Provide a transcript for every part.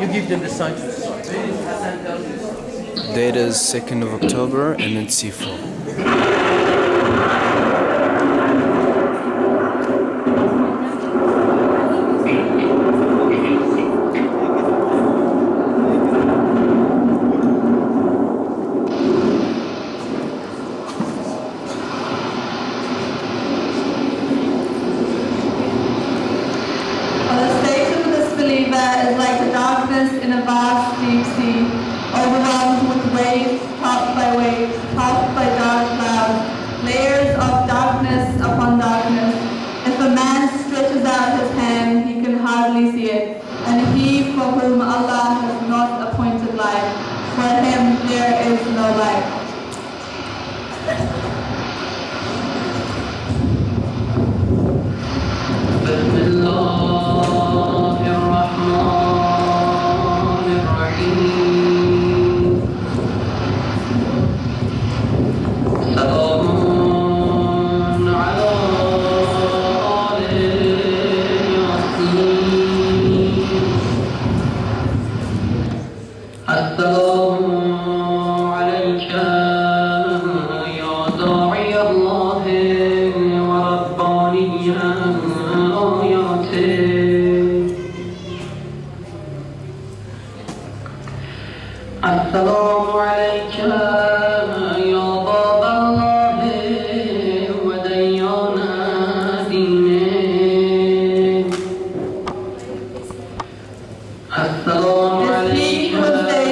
You give them the sign to start. Date is 2nd of October, MNC 4. Is like the darkness in a vast deep sea, overwhelmed with waves, topped by waves, topped by dark clouds, layers of darkness upon darkness. If a man stretches out his hand, he can hardly see it, and he for whom Allah has not appointed light, for him there is no light. السلام عليك يا باب الله وديان دينه. السلام عليك يا باب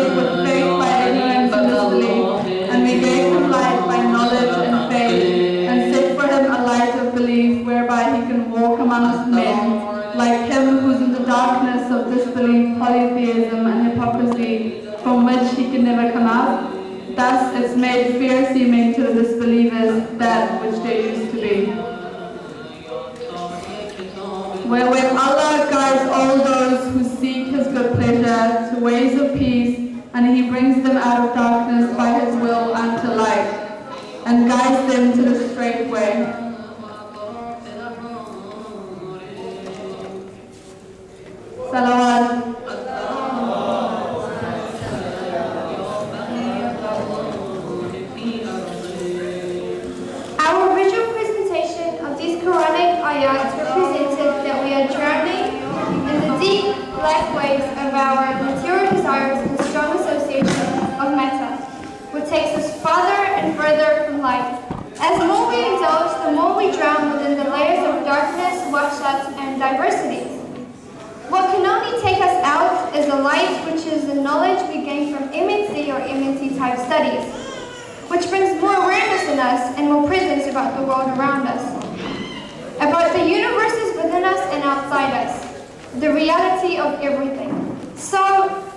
الله. And we gave him light by knowledge and faith, and set for him a light of belief whereby he can walk amongst men, like him who's in the darkness of disbelief, polytheism and hypocrisy, from which he can never come out. Thus it's made fair seeming to the disbelievers that which they used to be. Wherewith Allah guides all those who seek his good pleasure to ways of peace, and he brings them out of darkness by his will unto light, and guides them to the straight way. Salawat. Our visual presentation of these Quranic ayats represented that we are journeying in the deep black waves of our material desires and strong association of matter, which takes us farther and further from light. As more we indulge, the more we drown within the layers of darkness, wahshat, and diversity. What can only take us out is the light, which is the knowledge we gain from MNC or MNC type studies, which brings more awareness in us and more presence about the world around us, about the universes within us and outside us, the reality of everything. So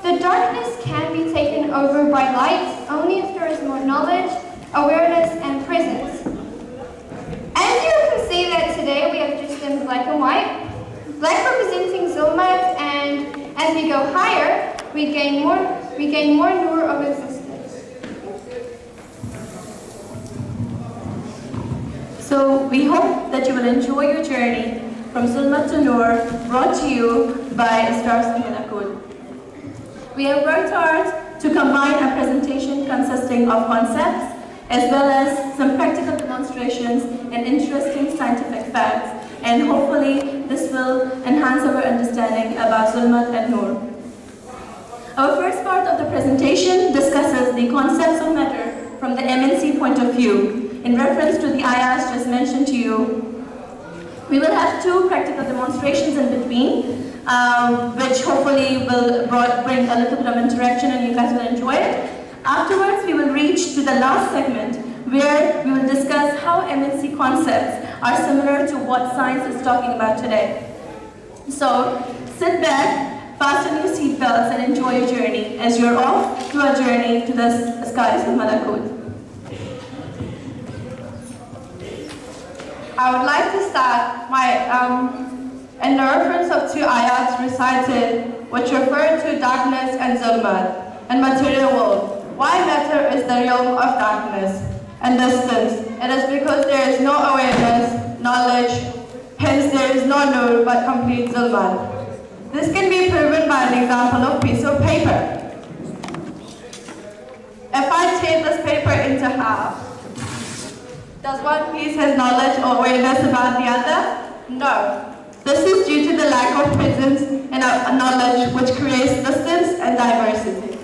the darkness can be taken over by light only if there is more knowledge, awareness, and presence. As you can see that today we have just in black and white, black representing Zolma, and as we go higher, we gain more Noor of existence. So we hope that you will enjoy your journey from Zolma to Noor, brought to you by Stars of Malekoot. We have worked hard to combine a presentation consisting of concepts as well as some practical demonstrations and interesting scientific facts, and hopefully this will enhance our understanding about Zulmat and Noor. Our first part of the presentation discusses the concepts of matter from the MNC point of view. In reference to the ayahs just mentioned to you, we will have two practical demonstrations in between, which hopefully will bring a little bit of interaction and you guys will enjoy it. Afterwards, we will reach to the last segment where we will discuss how MNC concepts are similar to what science is talking about today. So, sit back, fasten your seatbelts and enjoy your journey as you're off to a journey to the skies of Malekoot. I would like to start in the reference of two ayats recited, which refer to darkness and zulmat and material world. Why matter is the realm of darkness and distance? It is because there is no awareness, knowledge, hence there is no nur but complete zulmat. This can be proven by an example of piece half. Does one piece have knowledge or awareness about the other? No. This is due to the lack of presence and knowledge, which creates distance and diversity.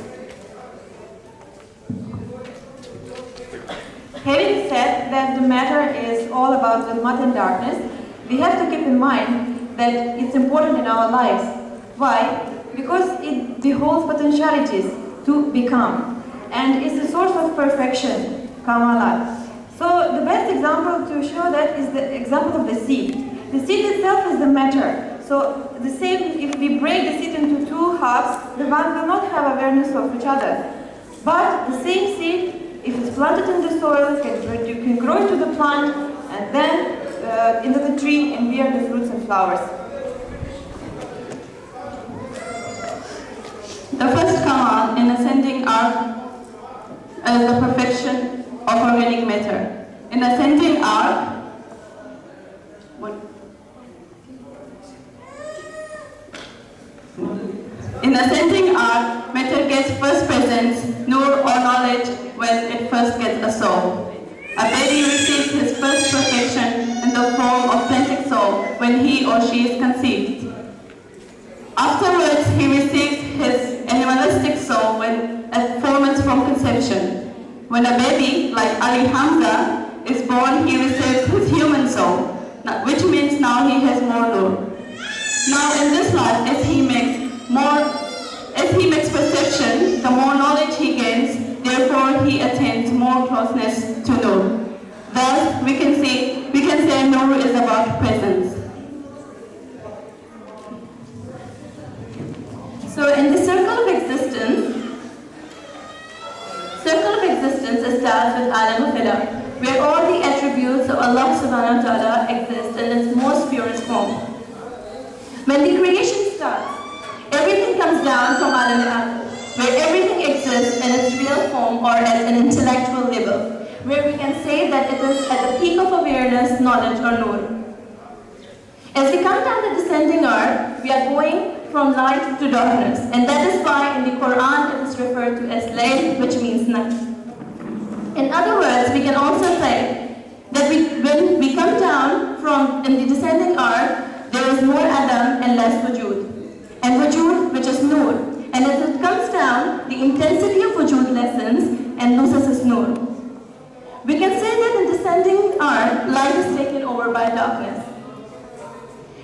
Having said that the matter is all about zulmat and darkness, we have to keep in mind that it's important in our lives. Why? Because it beholds potentialities to become and is a source of perfection, kamalat. So the best example to show that is the example of the seed. The seed itself is the matter. So the same, if we break the seed into two halves, the one will not have awareness of each other. But the same seed, if it's planted in the soil, can grow into the plant and then into the tree and bear the fruits and flowers. The first command in ascending arc is the perfection of organic matter. In ascending arc, matter gets first presence, Noor or knowledge, when it first gets a soul. A baby receives his first perfection in the form of plentic soul when he or she is conceived. Afterwards, he receives his animalistic soul when it forms from conception. When a baby, like Ali Hamza, is born, he receives his human soul, which means now he has more Noor. Now in this life, as he makes perception, the more knowledge he gains, therefore he attains more closeness to Noor. Thus, we can say Noor is about presence. So in the circle of existence starts with Alam al-Filah, where all the attributes of Allah subhanahu wa ta'ala exist in its most purest form. When the creation starts, everything comes down from Alam al-Aql, where everything exists in its real form or at an intellectual level, where we can say that it is at the peak of awareness, knowledge or Noor. As we come down the descending arc, we are going from light to darkness, and that is why in the Quran it is referred to as layl, which means night. In other words, we can also say that when we come down in the descending arc, there is more Adam and less Wujud. And Wujud, which is Noor. And as it comes down, the intensity of Wujud lessens and loses Noor. We can say that in descending arc, light is taken over by darkness.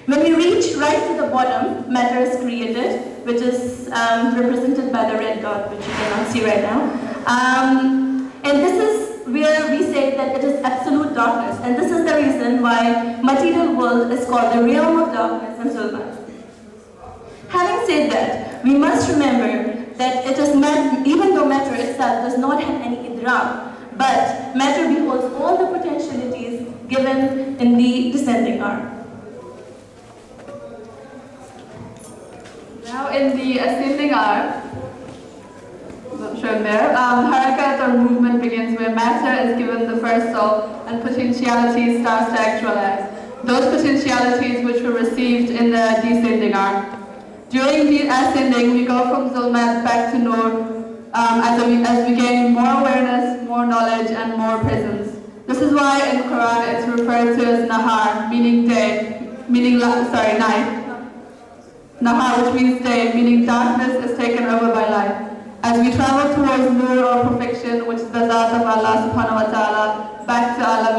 When we reach right to the bottom, matter is created, which is represented by the red dot, which you cannot see right now. And this is where we say that it is absolute darkness. And this is the reason why material world is called the realm of darkness and Zolma. Having said that, we must remember that it is even though matter itself does not have any idrak, but matter beholds all the potentialities given in the descending arc. Now in the ascending arc, shown there, harakat or movement begins where matter is given the first soul and potentiality starts to actualize. Those potentialities which were received in the descending arc. During the ascending, we go from Zulmat back to Noor as we gain more awareness, more knowledge, and more presence. This is why in the Quran it's referred to as Nahar, meaning day, night. Nahar, which means day, meaning darkness is taken over by light. As we travel towards Noor or perfection, which is the Zat of Allah subhanahu wa ta'ala, back to Alam.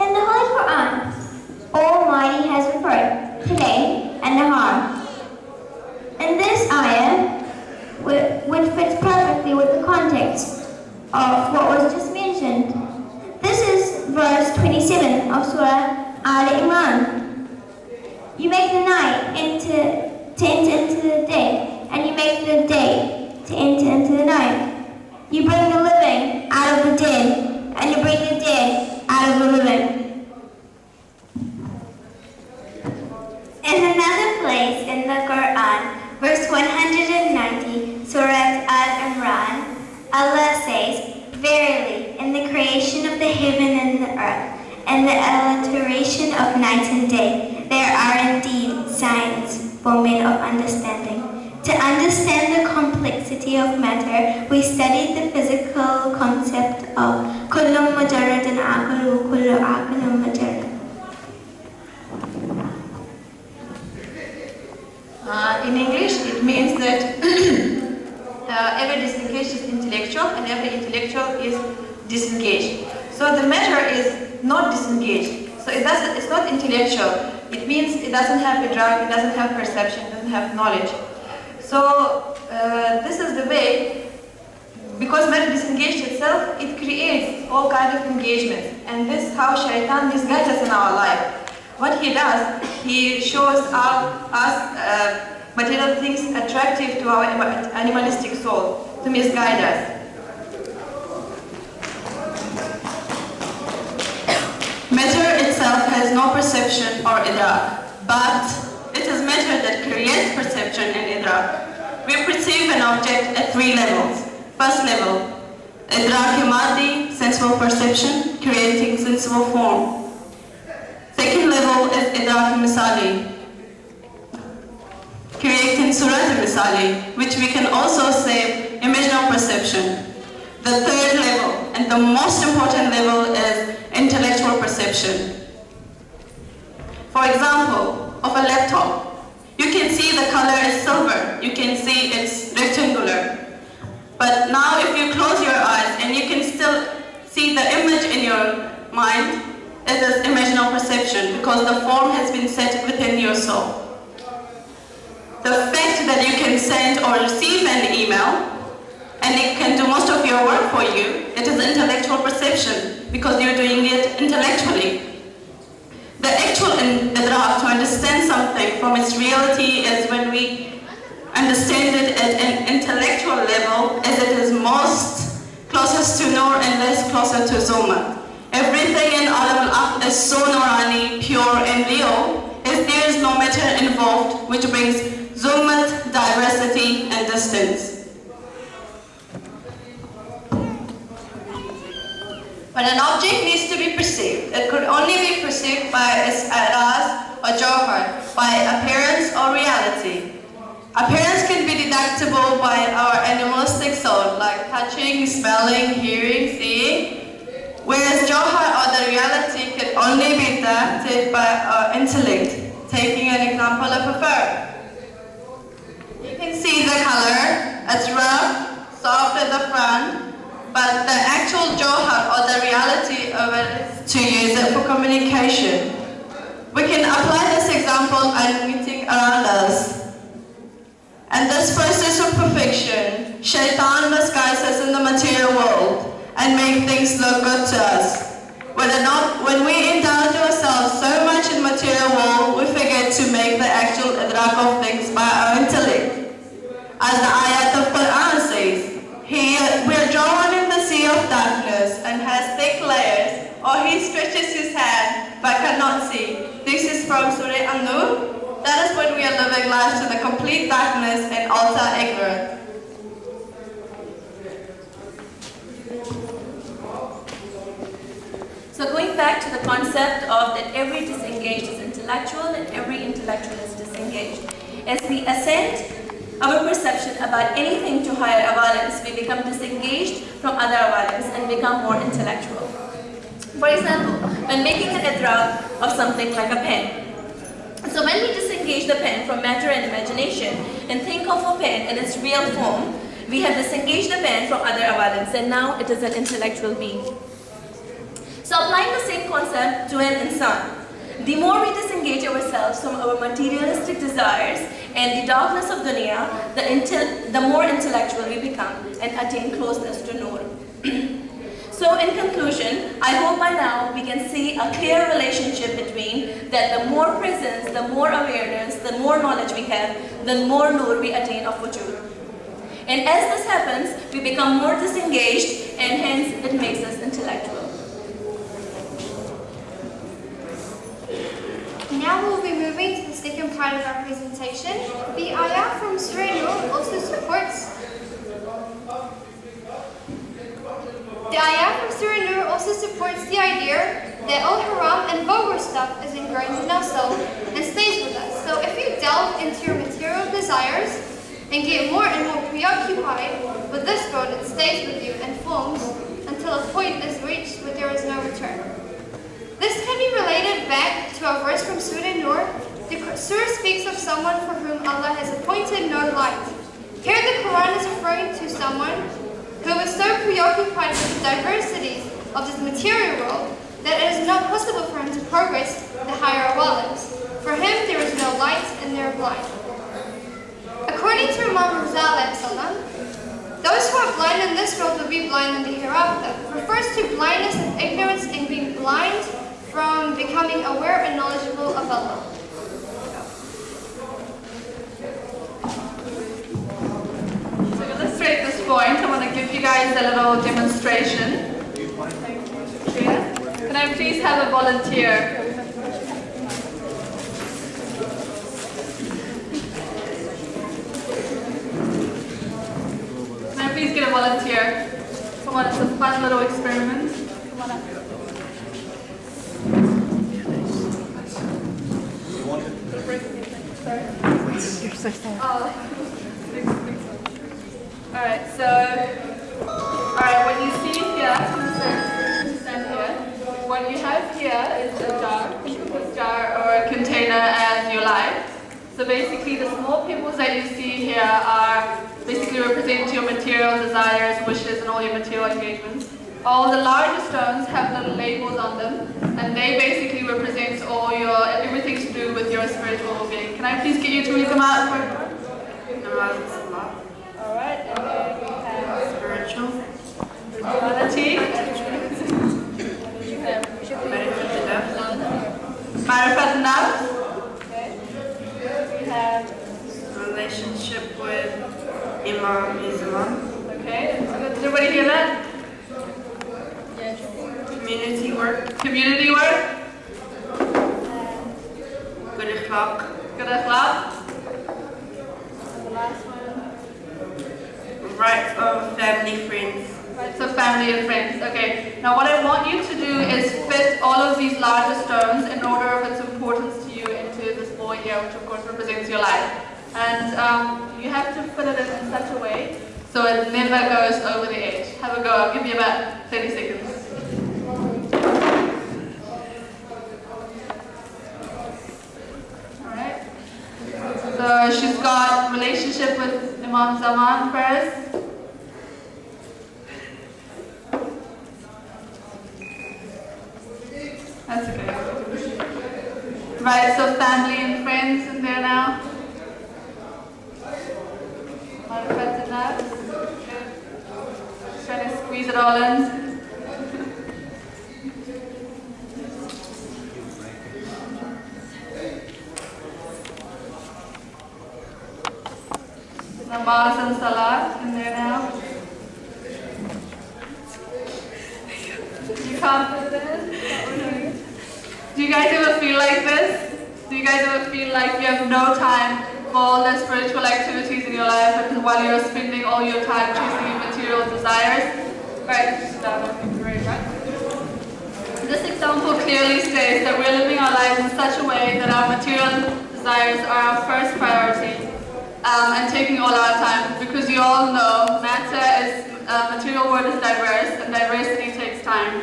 In the Holy Quran, Almighty has referred to Layl and Nahar. In this ayah, which fits perfectly with the context of what was just mentioned, this is verse 27 of Surah Al-Imran. You make the night to enter into the day, and you make the day to enter into the night. You bring the living out of the dead, and you bring the dead out of the living. In another place in the Quran, verse 190, Surah Al-Imran, Allah says, verily, in the creation of the heaven and the earth, and the alteration of night and day, there are indeed signs for men of understanding. To understand the complexity of matter, we studied the physical concept of kullum mujarradun aqlu kullu aqlun mujarrad. In English, it means that every disengaged is intellectual and every intellectual is disengaged. So the matter is not disengaged. So it's not intellectual. It means it doesn't have a drug, it doesn't have perception, it doesn't have knowledge. So this is the way, because matter disengaged itself, it creates all kinds of engagements. And this is how shaitan misguides us in our life. What he does, he shows us material things attractive to our animalistic soul, to misguide us. Matter itself has no perception or idrak, but it is matter that creates perception and idrak. We perceive an object at three levels. First level, idrak maddi, sensible perception, creating sensible form. Second level is idrak misali, creating surat misali, which we can also say imaginal perception. The third level, and the most important level, is intellectual perception. For example, of a laptop, you can see the color is silver, you can see it's rectangular. But now if you close your eyes and you can still see the image in your mind, it is imaginal perception because the form has been set within your soul. The fact that you can send or receive an email and it can do most of your work for you, it is intellectual perception because you're doing it intellectually. The actual idrak, to understand something from its reality, is when we understand it at an intellectual level, as it is most closest to Noor and less closer to Zolma. Everything in Alam al-Aq is so Noorani, pure and real, as there is no matter involved, which brings Zulmat, diversity and distance. When an object needs to be perceived, it could only be perceived by its aras or jawhar, by appearance or reality. Appearance can be deductible by our animalistic soul, like touching, smelling, hearing, seeing, whereas jawhar or the reality can only be deducted by our intellect. Taking an example of a fur. You can see the color, it's rough, soft at the front, but the actual jawhar or the reality of it is to use it for communication. We can apply this example on meeting around us. And this process of perfection, shaitan misguides us in the material world and make things look good to us. When we indulge ourselves so much in material world, we forget to make the actual idrak of things by our intellect. As the ayat of Quran says, we are drawn in the sea of darkness and has thick layers, or he stretches his hand but cannot see. This is from Surah An-Nur. That is when we are living lives in the complete darkness and utter ignorance. So going back to the concept of that every disengaged is intellectual and every intellectual is disengaged. As we ascend our perception about anything to higher awareness, we become disengaged from other awareness and become more intellectual. For example, when making an idrak of something like a pen. So when we disengage the pen from matter and imagination and think of a pen in its real form, we have disengaged the pen from other awareness and now it is an intellectual being. So applying the same concept to an insan, the more we disengage ourselves from our materialistic desires and the darkness of dunya, the more intellectual we become and attain closeness to Noor. So in conclusion, I hope by now we can see a clear relationship between that the more presence, the more awareness, the more knowledge we have, the more Noor we attain of wujud. And as this happens, we become more disengaged and hence it makes us intellectual. Now we'll be moving to the second part of our presentation. The ayah from Surah Noor also supports the idea that all haram and vulgar stuff is ingrained in our soul and stays with us. So if you delve into your material desires and get more and more preoccupied with this world, it stays with you and forms until a point is reached where there is no return. This can be related back to a verse from Surah Noor. The surah speaks of someone for whom Allah has appointed no light. Here the Quran is referring to someone who is so preoccupied with the diversities of this material world that it is not possible for him to progress the higher awalas. For him there is no light and they are blind. According to Imam Zolma, those who are blind in this world will be blind in the hereafter. Refers to blindness and ignorance and being blind from becoming aware and knowledgeable of Allah. To illustrate this point, I want to give you guys a little demonstration. Can I please have a volunteer? Can I please get a volunteer? Come on, it's a fun little experiment. Come on up. Alright, what you see here, stand here. What you have here is a jar. Think of this jar or a container as your life. So basically the small pebbles that you see here are basically represent your material desires, wishes, and all your material engagements. All the larger stones have little labels on them, and they basically represent all your everything to do with your spiritual well-being. Can I please get you to read them out? Alright, and then we have spiritual, spirituality, Marifat Nafs. Okay. We have relationship with Imam Islam. Okay, did everybody hear that? Yes. Community work. Community work. Good akhlaq. Good akhlaq. And the last one. Rights of family, friends. Rights of family and friends. Okay. Now what I want you to do is fit all of these larger stones in order of its importance to you into this ball here, which of course represents your life. And you have to fit it in such a way so it never goes over the edge. Have a go. I'll give you about 30 seconds. Alright. So she's got relationship with Imam Zaman first. That's okay. Right, so family and friends in there now. Marifat enough. Just trying to squeeze it all in. Namaz and salat in there now. You confident? Do you guys ever feel like this? Do you guys ever feel like you have no time for all the spiritual activities in your life and while you're spending all your time chasing your material desires? Right, this example clearly states that we're living our lives in such a way that our material desires are our first priority and taking all our time, because you all know material world is diverse and diversity takes time.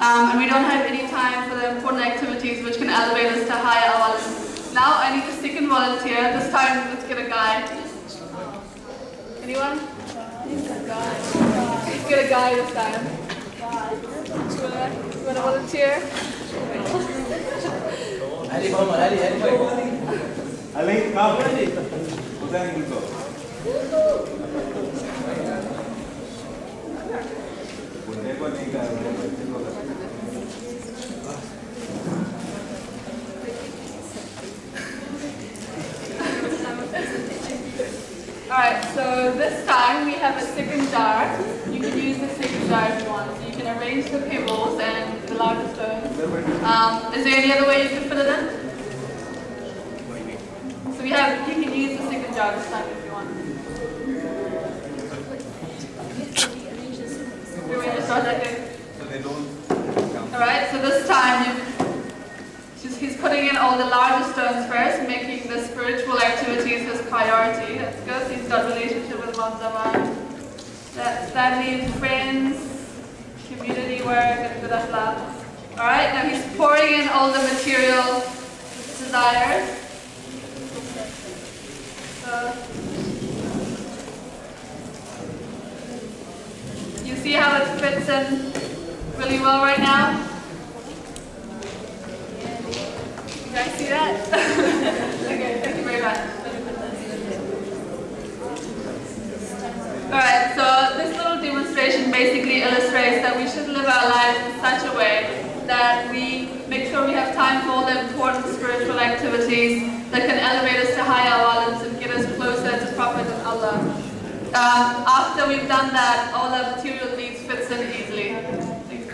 And we don't have any time for the important activities which can elevate us to higher awalas. Now I need a second volunteer. This time let's get a guy. Anyone? Let's get a guy this time. You want to volunteer? Ali, come. Alright, so this time we have a second jar. You can use the second jar if you want. So you can arrange the pebbles and the larger stones. Is there any other way you can fit it in? So you can use the second jar this time if you want. You want to start that way? So they don't Alright, so this time he's putting in all the larger stones first, making the spiritual activities his priority. That's good. He's got relationship with Imam Zaman. That's family and friends, community work, and good akhlaq. Alright, now he's pouring in all the material desires. So, you see how it fits in really well right now? You guys see that? Okay, thank you very much. Alright, so this little demonstration basically illustrates that we should live our lives in such a way that we make sure we have time for all the important spiritual activities that can elevate us to higher awalas and get us closer to Prophet and Allah. After we've done that, all our material needs fits in easily. Thank you.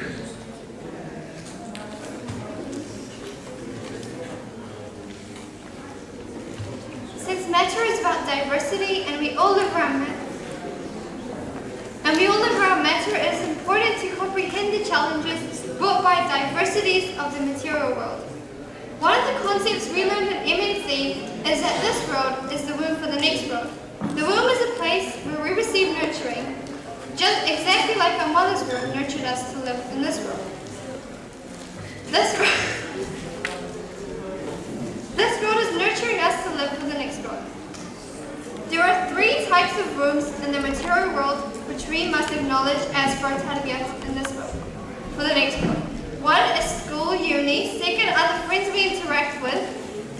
Since matter is about diversity and we all live around matter, it is important to comprehend the challenges brought by diversities of the material world. One of the concepts we learned in MNC is that this world is the womb for the next world. The womb is a place where we receive nurturing, just exactly like our mother's womb nurtured us to live in this world. This world is nurturing us to live for the next world. There are 3 types of wombs in the material world which we must acknowledge as for our tarbiyat in this world, for the next world. 1 is school, uni. 2nd are the friends we interact with.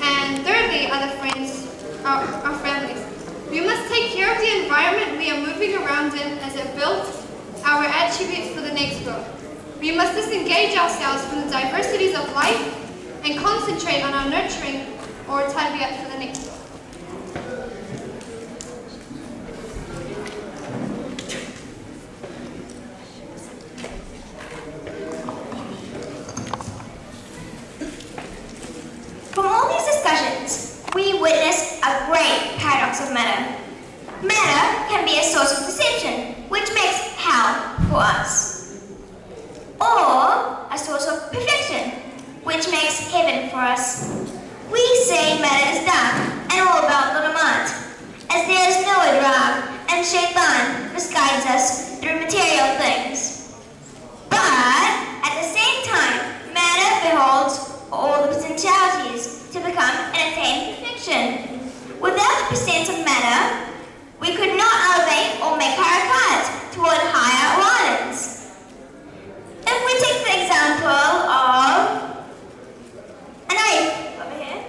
And thirdly are the friends, our families. We must take care of the environment we are moving around in as it builds our attributes for the next world. We must disengage ourselves from the diversities of life and concentrate on our nurturing or tarbiyat for the next world. From all these discussions, we witness a great paradox of matter. Matter can be a source of deception, which makes hell for us, or a source of perfection, which makes heaven for us. We say matter is dark and all about dhulumat, as there is no idrak and shaitan misguides us through material things. But at the same time, matter beholds all the potentialities to become and attain perfection. Without the percent of matter, we could not elevate or make harakat toward higher awalas. If we take the example of a knife over here,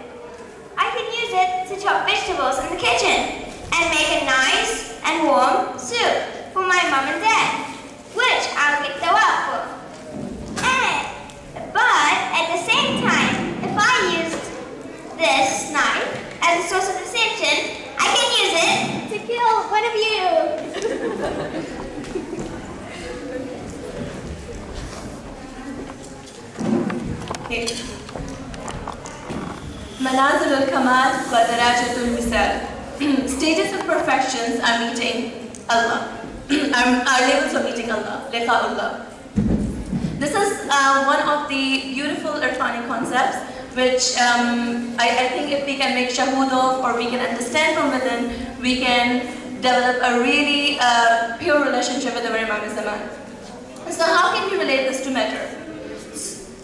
I can use it to chop vegetables in the kitchen and make a nice and warm soup for my mum and dad, which I'll get the up for. But at the same time, if I used this knife as a source of deception, I can use it to kill one of you. Okay. Manazil al-Kamal wa Darajatul Misal. Stages of perfections are meeting Allah. Are levels of meeting Allah, liqa'ullah. This is one of the beautiful Irfani concepts which I think if we can make shahood of or we can understand from within, we can develop a really pure relationship with our Imam Zaman. So how can we relate this to matter?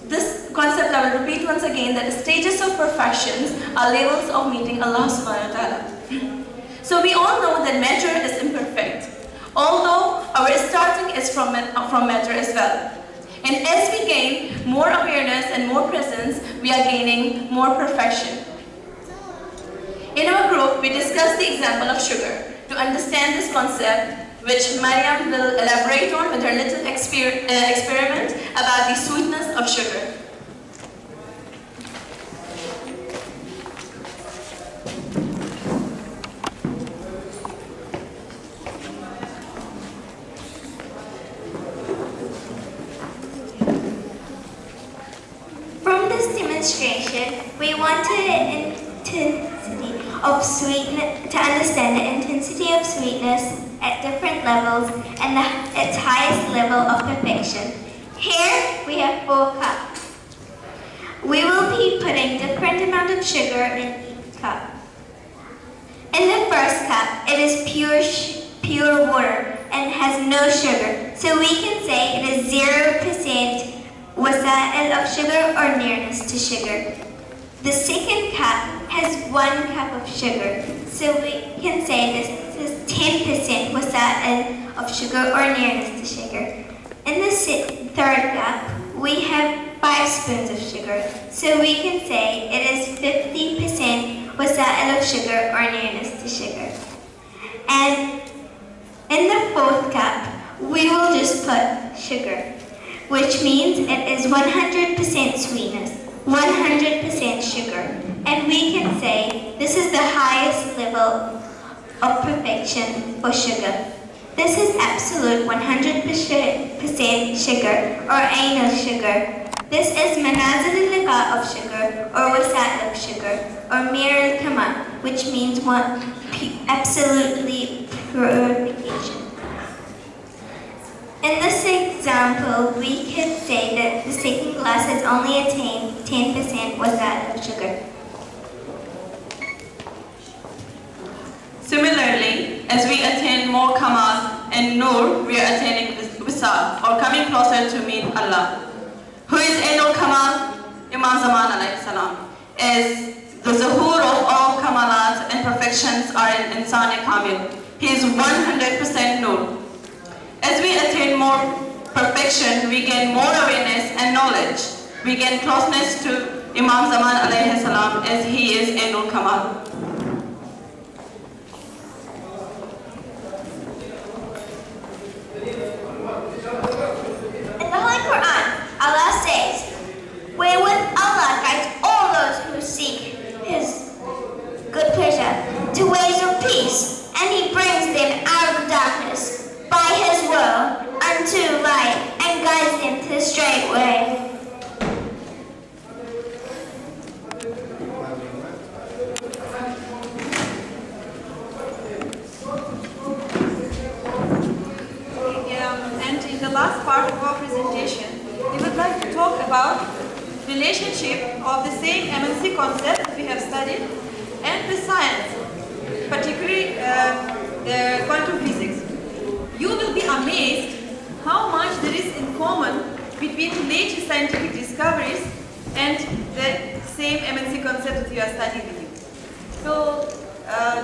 This concept I will repeat once again, that the stages of perfections are levels of meeting Allah subhanahu wa ta'ala. So we all know that matter is imperfect, although our starting is from matter as well. And as we gain more awareness and more presence, we are gaining more perfection. In our group, we discussed the example of sugar to understand this concept, which Mariam will elaborate on with her little experiment about the sweetness of sugar. From this demonstration, we wanted intensity of sweetness, to understand the intensity of sweetness at different levels and its highest level of perfection. Here we have 4 cups. We will be putting different amount of sugar in each cup. In the first cup, it is pure water and has no sugar. So we can say it is 0% wasa'il of sugar or nearness to sugar. The second cup has 1 cup of sugar. So we can say this is 10% wasa'il of sugar or nearness to sugar. In the third cup, we have 5 spoons of sugar. So we can say it is 50% wasa'il of sugar or nearness to sugar. And in the fourth cup, we will just put sugar, which means it is 100% sweetness, 100% sugar. And we can say this is the highest level of perfection for sugar. This is absolute 100% sugar or ain sugar. This is manazil al-liqa of sugar or wasa'il of sugar or mir al-kamal, which means absolutely purification. In this example, we could say that the second glass has only attained 10% wasa'il of sugar. Similarly, as we attain more kamal and Noor, we are attaining Wisal, or coming closer to meet Allah. Who is Ainul Kamal? Imam Zaman alayhi salam. As the zuhur of all kamalat and perfections are in Insan Kamil. He is 100% Noor. As we attain more perfection, we gain more awareness and knowledge. We gain closeness to Imam Zaman alayhi salam as he is Ainul Kamal. In the Holy Quran, Allah says, "Wherewith Allah guides all those who seek His good pleasure to ways of peace, and He brings them out of darkness by His will unto light, and guides them to the straight way." And in the last part of our presentation, we would like to talk about relationship of the same MNC concept we have studied and the science, particularly the quantum physics. You will be amazed how much there is in common between the latest scientific discoveries and the same MNC concept that we are studying with you. So,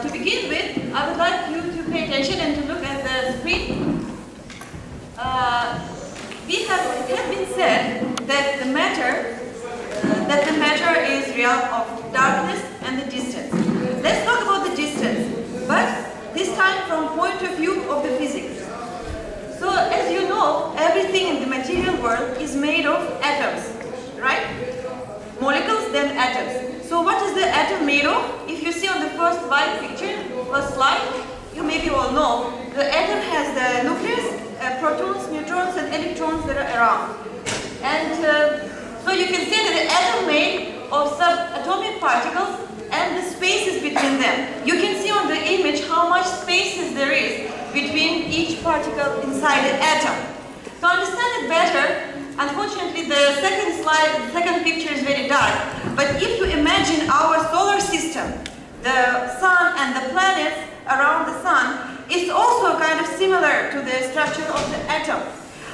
to begin with, I would like you to pay attention and to look at the screen. It has been said that the matter is realm of darkness and the distance. Let's talk about the distance, but this time from point of view of the physics. So, as you know, everything in the material world is made of atoms, right? Molecules, then atoms. So, what is the atom made of? If you see on the first slide, you maybe all know, the atom has the nucleus, protons, neutrons, and electrons that are around. And so you can say that the atom made of subatomic particles and the spaces between them. You can see on the image how much spaces there is between each particle inside the atom. To understand it better, unfortunately the second picture is very dark. But if you imagine our solar system, the sun and the planets around the sun, it's also kind of similar to the structure of the atom.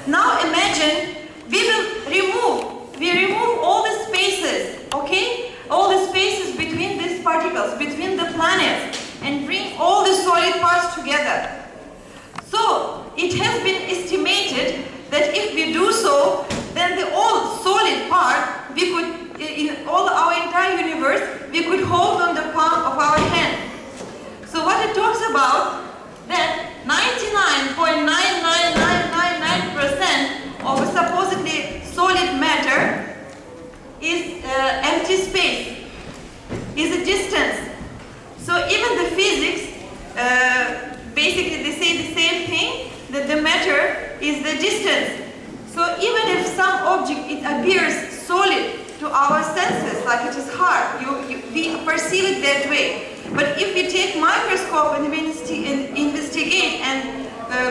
Now imagine we remove all the spaces, okay? All the spaces between these particles, between the planets, and bring all the solid parts together. So it has been estimated that if we do so, then the all solid part, we could, in all our entire universe, we could hold on the palm of our hand. So what it talks about, that 99.99999% of a supposedly solid matter is empty space, is a distance. So even the physics, basically they say the same thing, that the matter is the distance. So even if some object, it appears solid to our senses, like it is hard, we perceive it that way. But if we take microscope and we investigate and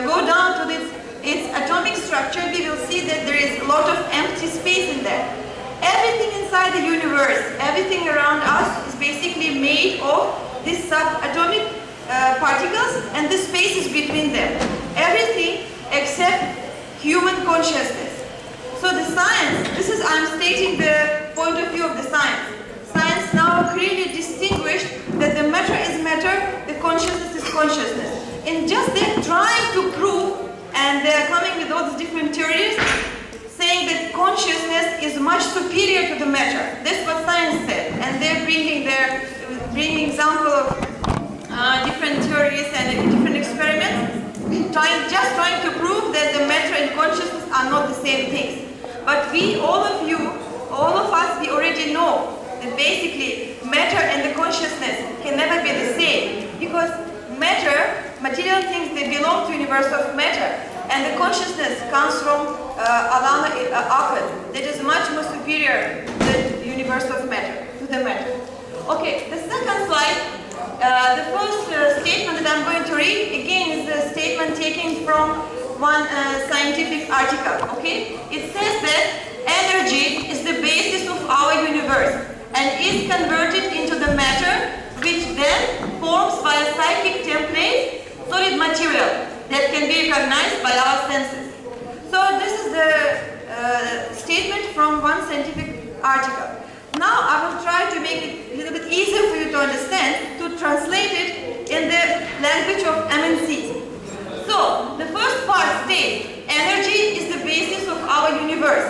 go down to this its atomic structure, we will see that there is a lot of empty space in there. Everything inside the universe, everything around us is basically made of these subatomic particles and the spaces between them. Everything except human consciousness. So the science, I'm stating the point of view of the science. Science now clearly distinguished that the matter is matter, the consciousness is consciousness. And just they're trying to prove, and they're coming with all these different theories, saying that consciousness is much superior to the matter. That's what science said. And they're bringing example of different theories and different experiments, just trying to prove that the matter and consciousness are not the same things. But we, all of us, we already know that basically matter and the consciousness can never be the same, because matter, material things, they belong to universe of matter, and the consciousness comes from alama akal, that is much more superior than universe of matter, to the matter. Okay, the second slide, the first statement that I'm going to read, again, is a statement taken from one scientific article, okay? It says that energy is the basis of our universe and is converted into the matter, which then forms by a psychic template solid material that can be recognized by our senses. So this is the statement from one scientific article. Now I will try to make it a little bit easier for you to understand, to translate it in the language of MNC. So the first part states, energy is the basis of our universe.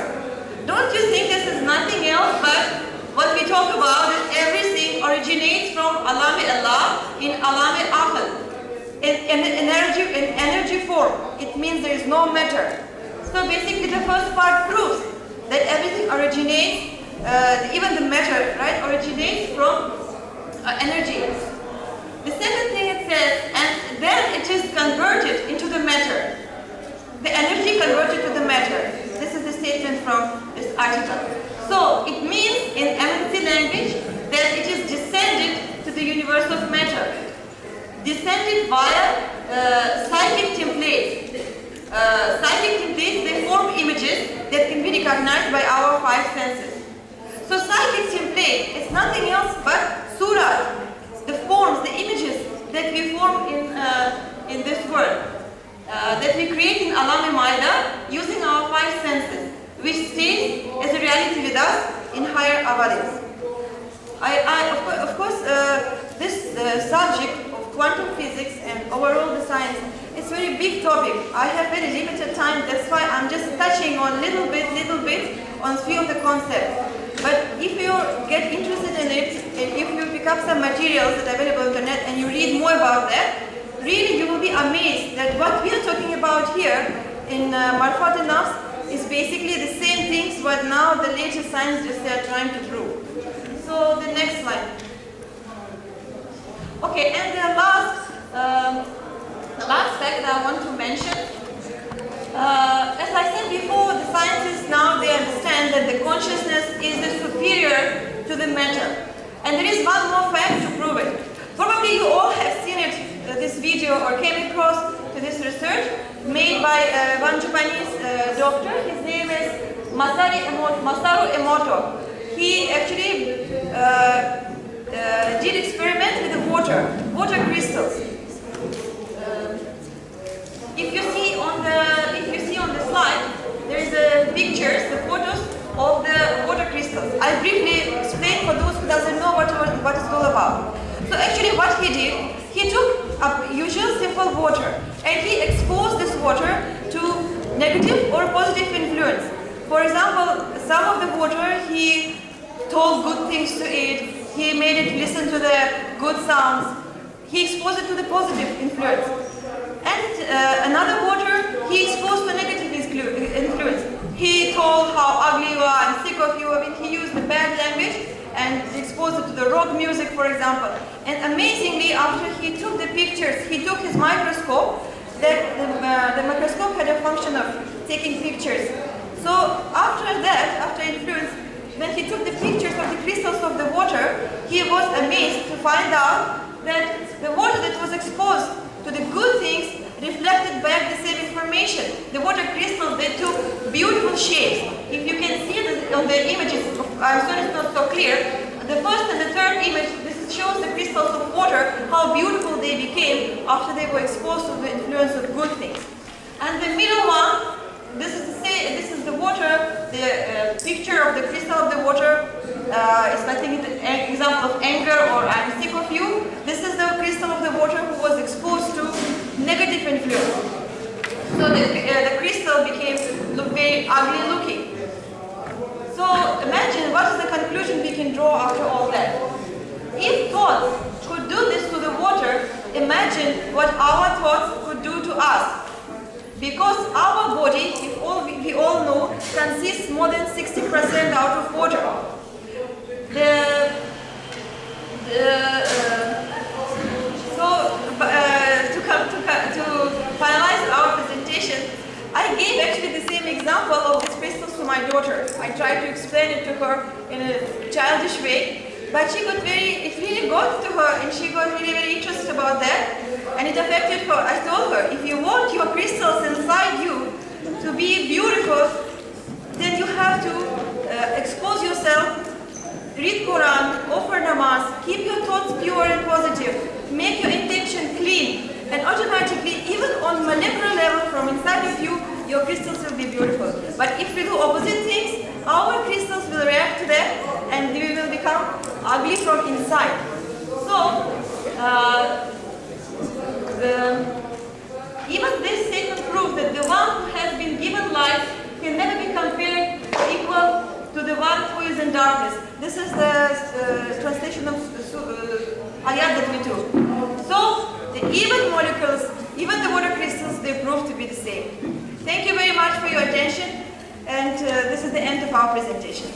Don't you think this is nothing else but what we talk about, that everything originates from Alame Allah in Alame Akal, in energy form. It means there is no matter. So basically the first part proves that everything originates, even the matter, right, originates from energy. The second thing it says, and then it is converted into the matter. The energy converted to the matter. This is the statement from this article. So it means in MNC language that it is descended to the universe of matter. Descended via psychic templates. Psychic templates, they form images that can be recognized by our five senses. So psychic template is nothing else but surah, the forms, the images that we form in this world, that we create in Alame Maida using our five senses, which stays as a reality with us in higher avadis. Of course, this subject of quantum physics and overall the science, it's a very big topic. I have very limited time, that's why I'm just touching on little bit on few of the concepts. But if you get interested in it, and if you pick up some materials that are available on the internet and you read more about that, really you will be amazed that what we are talking about here in Marfat Nafs is basically the same things what now the latest science just they are trying to prove. So the next slide. Okay, and the last fact that I want to mention, as I said before, the scientists now they understand that the consciousness is the superior to the matter. And there is one more fact to prove it. Probably you all have seen it, this video, or came across to this research made by one Japanese doctor. His name is Masaru Emoto. He actually did experiment with the water crystals. If you see on the slide, there is the pictures, the photos of the water crystals. I briefly explain for those who doesn't know what it's all about. So actually, what he did, he took a usual simple water and he exposed this water to negative or positive influence. For example, some of the water he told good things to it. He made it listen to the good sounds. He exposed it to the positive influence. And another water, he exposed to negative influence. He told how ugly you are, I'm sick of you. I mean, he used the bad language and exposed it to the rock music, for example. And amazingly, after he took the pictures, he took his microscope, that the microscope had a function of taking pictures. So after that, after influence, when he took the pictures of the crystals of the water, he was amazed to find out that the water that was exposed to the good things reflected back the same information. The water crystals, they took beautiful shapes. If you can see this on the images, I'm sorry it's not so clear, the first and the third image, this shows the crystals of water, how beautiful they became after they were exposed to the influence of good things. And the middle one, this is the water, the picture of the crystal of the water. It's I think an example of anger or I'm sick of you. This is the crystal of the water who was exposed to negative influence. So the crystal became very ugly looking. So imagine what is the conclusion we can draw after all that. If thoughts could do this to the water, imagine what our thoughts could do to us. Because our body, we all know, consists more than 60% out of water. To finalize our presentation, I gave actually the same example of these crystals to my daughter. I tried to explain it to her in a childish way, but it really got to her and she got really very interested about that and it affected her. I told her, if you want your crystals inside you to be beautiful, then you have to expose yourself, read Quran, offer namaz, keep your thoughts pure and positive, make your intention clean, and automatically, even on molecular level from inside of you, your crystals will be beautiful. But if we do opposite things, our crystals will react to that and we will become ugly from inside. So, even this statement proves that the one who has been given light can never be compared equal to the one who is in darkness. This is the translation of ayat that we took. So, even molecules, even the water crystals, they prove to be the same. Thank you very much for your attention, and this is the end of our presentation.